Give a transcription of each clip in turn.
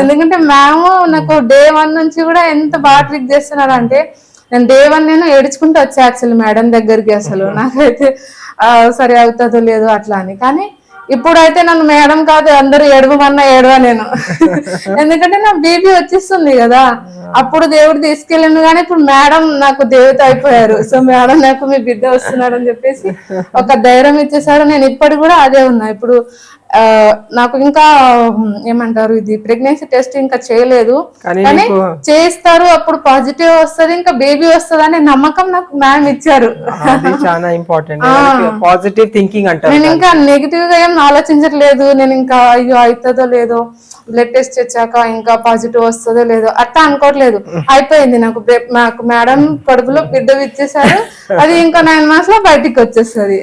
ఎందుకంటే మ్యామ్ నాకు డే 1 నుంచి కూడా ఎంత బాగా ట్రిక్ చేస్తున్నారు అంటే, నేను డే 1 నేను ఏడ్చుకుంటూ వచ్చా యాక్చువల్లీ మేడం దగ్గరికి. అసలు నాకైతే సరే అవుతుందో లేదో అట్లా అని. కానీ ఇప్పుడైతే నన్ను మేడం కాదు, అందరూ ఏడవమన్నా ఏడవ నేను. ఎందుకంటే నా బేబీ వచ్చేస్తుంది కదా, అప్పుడు దేవుడు తీసుకెళ్ళిండు. కానీ ఇప్పుడు మేడం నాకు దేవత అయిపోయారు. సో మేడం నాకు మీ బిడ్డ వస్తున్నాడు అని చెప్పేసి ఒక ధైర్యం ఇచ్చేసారు. నేను ఇప్పటి కూడా అదే ఉన్నా. ఇప్పుడు నాకు ఇంకా ఏమంటారు, ఇది ప్రెగ్నెన్సీ టెస్ట్ ఇంకా చేయలేదు, కానీ చేస్తారు, అప్పుడు పాజిటివ్ వస్తుంది, ఇంకా బేబీ వస్తుంది అనే నమ్మకం నాకు మ్యామ్ ఇచ్చారు. చాలా ఇంపార్టెంట్ పాజిటివ్ థింకింగ్ అంటారు. నేను ఇంకా నెగిటివ్ గా ఏం ఆలోచించట్లేదు. నేను ఇంకా అయ్యో అవుతుందో లేదో, బ్లడ్ టెస్ట్ వచ్చాక ఇంకా పాజిటివ్ వస్తుందో లేదో అట్లా అనుకోవట్లేదు. అయిపోయింది, నాకు మేడం కడుపులో బిడ్డ ఇచ్చేసారు, అది ఇంకా 9 months లో బయటికి వచ్చేస్తుంది.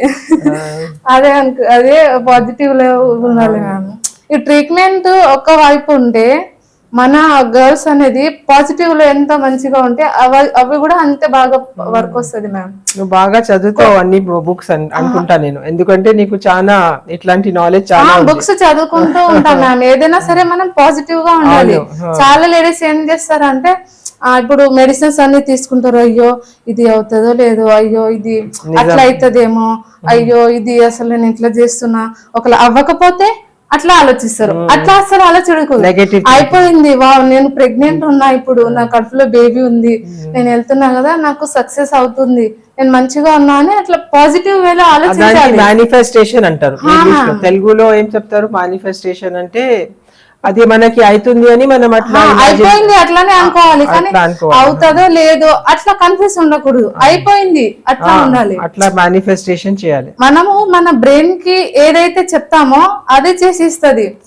అదే పాజిటివ్ లో ఉండాలి మ్యామ్. ఈ ట్రీట్మెంట్ ఒక వైపు ఉంటే మన గర్ల్స్ అనేది పాజిటివ్ లో ఎంత మంచిగా ఉంటే అవి కూడా అంతే బాగా వర్క్ వస్తుంది మ్యామ్. నువ్వు బాగా చదువుతావు అన్ని బుక్స్ అనుకుంటా నేను, ఎందుకంటే నీకు చాలా ఇట్లాంటి నాలెడ్జ్ చాలా బుక్స్ చదువుకుంటూ ఉంటాం మ్యామ్. ఏదైనా సరే మనం పాజిటివ్ గా ఉండాలి. చాలా లేడీస్ ఏం చేస్తారంటే ఇప్పుడు మెడిసిన్స్ అన్ని తీసుకుంటారు, అయ్యో ఇది అవుతుందో లేదో, అయ్యో ఇది అట్లా అవుతుందేమో, అయ్యో ఇది అసలు నేను ఇట్లా చేస్తున్నా, ఒకవేళ అవ్వకపోతే అట్లా ఆలోచిస్తారు. అట్లా అసలు ఆలోచించకూడదు. అయిపోయింది, వా నేను ప్రెగ్నెంట్ ఉన్నా, ఇప్పుడు నా కడుపులో బేబీ ఉంది, నేను వెళ్తున్నా కదా, నాకు సక్సెస్ అవుతుంది, నేను మంచిగా ఉన్నా అని అట్లా పాజిటివ్ వేలో ఆలోచించాలి. మేనిఫెస్టేషన్ అంటారు ఇంగ్లీష్ లో. తెలుగులో ఏం చెప్తారు? మేనిఫెస్టేషన్ అంటే అది మనకి అవుతుంది అని మనం అట్లా అయిపోయింది అట్లానే అనుకోవాలి. కానీ అవుతుందో లేదో అట్లా కన్ఫ్యూజ్ ఉండకూడదు. అయిపోయింది అట్లా ఉండాలి. అట్లా మేనిఫెస్టేషన్ చేయాలి. మనము మన బ్రెయిన్ కి ఏదైతే చెప్తామో అదే చేసి ఇస్తుంది.